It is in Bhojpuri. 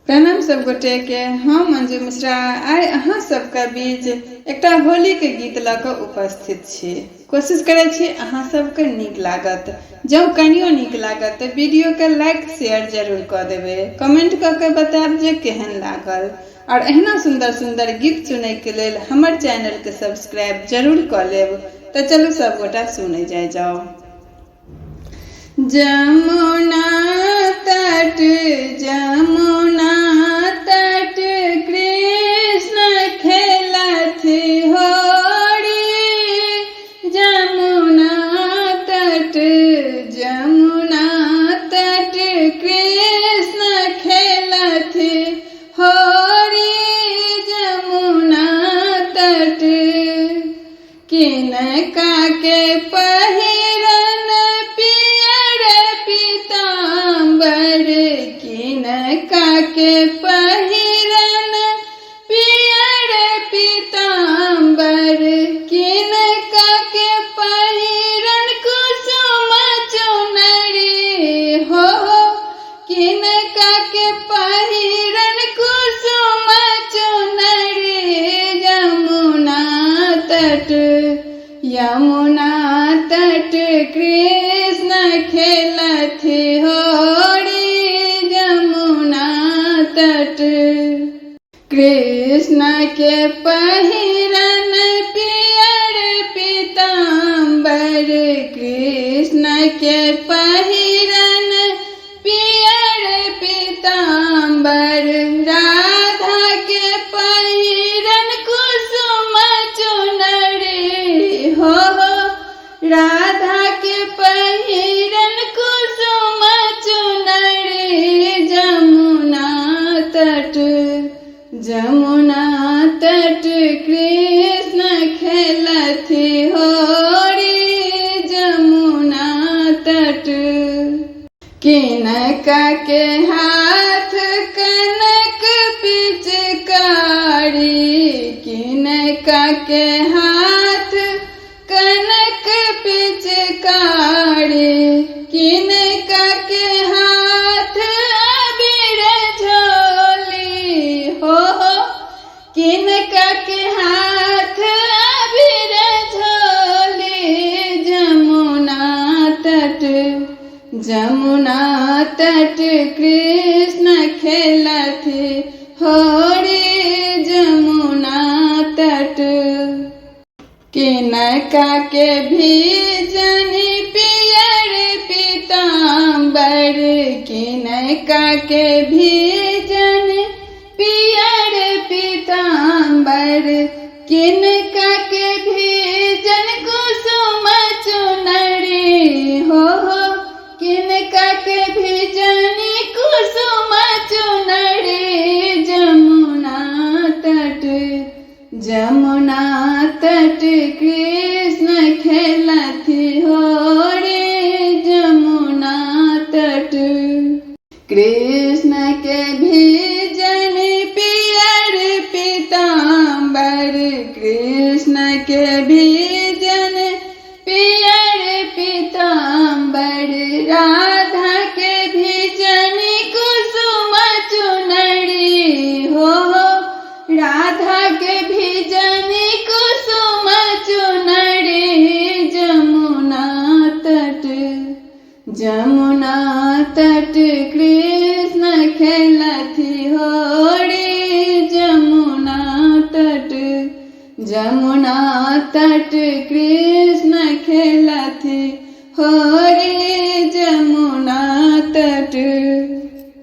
प्रणाम सब गोटे के। हम मंजू मिश्रा आइ अहाँ सबके बीच एकटा होली के गीत लऽ कऽ उपस्थित छी। कोशिश करै छी अहाँ सबके नीक लागत। जँ कनियो नीक लागत तऽ वीडियो के लाइक शेयर जरूर कऽ देबै। कमेंट कऽ के बतायब जे केहन लागल। और एहना सुंदर सुंदर गीत सुनै के लेल हमर चैनल के सब्सक्राइब जरूर कऽ लेब। तऽ चलू सब गोटा सुनै जाओ। जमुना तट जमुना तट कृष्ण खेलत होरी। जमुना तट कृष्ण खेलत होरी। जमुना तट किनका के पहिरन पियर पीताम्बर। किनका के पहिरन पियर पीताम्बर। किनका के पहिरन कुसुम चुनरी हो। किनका के पहिरन कुसुम चुनरी। यमुना तट यमुना तट कृष्ण खेलत होरी। यमुना तट कृष्ण के पहिरन पियर पीताम्बर। कृष्ण के पहिरन पियर पीताम्बर। राधा के पहिरन कुसुम चुनरी हो। राधा के पहिरन कुसुम चुनरी। जमुना तट जमुना तट कृष्ण खेलत होरी। जमुना तट किनका के हाथ कनक पिचकारी। किनका के हाथ कनक पिचकारी। किनका के हाथ अबीर झोली हो। किनका के हाथ अबीर झोली। जमुना तट जमुना तट कृष्ण खेलत होरी। जमुना तट किनका के भीजन पियर पीताम्बर। किनका के भीजन पियर पीताम्बर। किनका के भीजन कुसुम चुनरी हो। किनका के भीजन कुसुम चुनरी। जमुना तट जमुना तट कृष्ण खेलत होरी। जमुना तट कृष्ण के भीजन पियर पीताम्बर। कृष्ण के भीजन पियर पीताम्बर। राधा के भीजन कुसुम चुनरी हो। राधा के भीजन कुसुम चुनरी। जमुना तट जमुना तट कृष्ण खेलत होरी। जमुना तट जमुना तट कृष्ण खेलत होरी। जमुना तट।